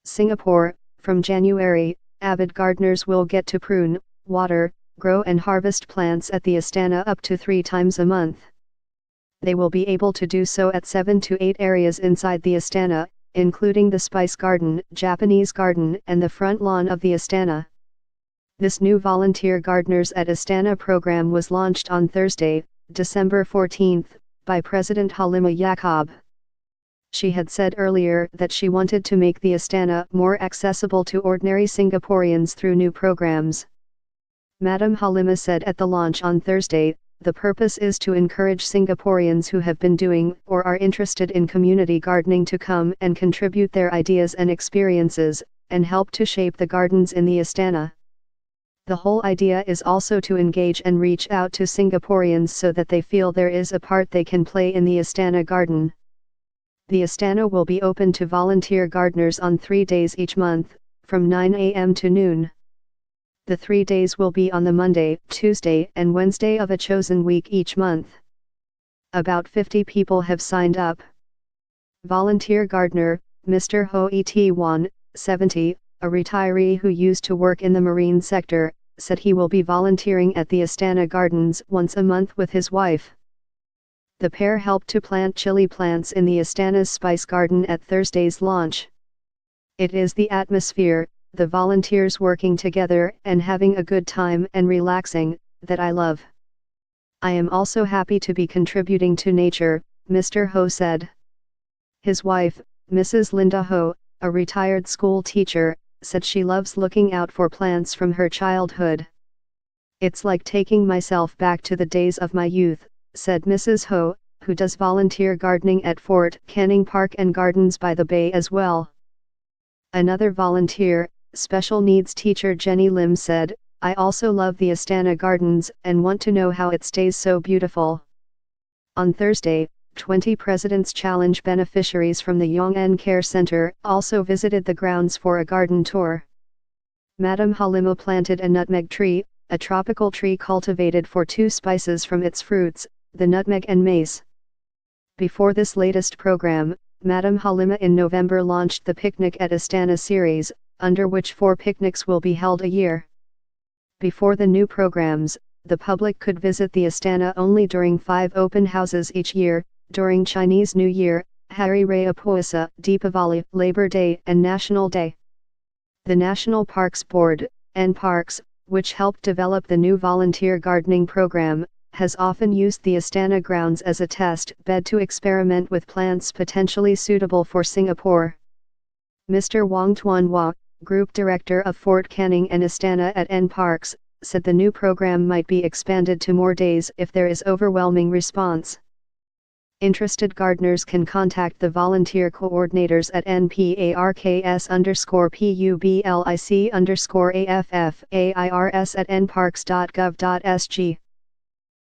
Singapore. From January, avid gardeners will get to prune, water, grow and harvest plants at the Istana up to 3 times a month. They will be able to do so at 7 to 8 areas inside the Istana, including the Spice Garden, Japanese Garden and the front lawn of the Istana. This new Volunteer Gardeners at Istana program was launched on Thursday, December 14, by President Halimah Yacob. She had said earlier that she wanted to make the Istana more accessible to ordinary Singaporeans through new programs. Madam Halimah said at the launch on Thursday, "The purpose is to encourage Singaporeans who have been doing or are interested in community gardening to come and contribute their ideas and experiences, and help to shape the gardens in the Istana. The whole idea is also to engage and reach out to Singaporeans so that they feel there is a part they can play in the Istana garden." The Istana will be open to volunteer gardeners on 3 days each month, from 9 a.m. to noon. The 3 days will be on the Monday, Tuesday and Wednesday of a chosen week each month. About 50 people have signed up. Volunteer gardener, Mr. Ho Et-wan, 70, a retiree who used to work in the marine sector, said he will be volunteering at the Istana Gardens once a month with his wife. The pair helped to plant chili plants in the Istana's Spice Garden at Thursday's launch. "It is the atmosphere, the volunteers working together and having a good time and relaxing, that I love. I am also happy to be contributing to nature," Mr. Ho said. His wife, Mrs. Linda Ho, a retired school teacher, said she loves looking out for plants from her childhood. "It's like taking myself back to the days of my youth," said Mrs. Ho, who does volunteer gardening at Fort Canning Park and Gardens by the Bay as well. Another volunteer, special needs teacher Jenny Lim said, "I also love the Istana Gardens and want to know how it stays so beautiful." On Thursday, 20 President's Challenge beneficiaries from the Yong'an Care Center also visited the grounds for a garden tour. Madam Halimah planted a nutmeg tree, a tropical tree cultivated for 2 spices from its fruits, the nutmeg and mace. Before this latest program, Madam Halimah in November launched the Picnic at Istana series, under which 4 picnics will be held a year. Before the new programs, the public could visit the Istana only during 5 open houses each year, during Chinese New Year, Hari Raya Puasa, Deepavali, Labor Day and National Day. The National Parks Board, NParks, which helped develop the new volunteer gardening program, has often used the Istana grounds as a test bed to experiment with plants potentially suitable for Singapore. Mr. Wong Tuan Hua, Group Director of Fort Canning and Istana at NParks, said the new program might be expanded to more days if there is overwhelming response. Interested gardeners can contact the volunteer coordinators at nparks_public_AFF AIRS at nparks.gov.sg.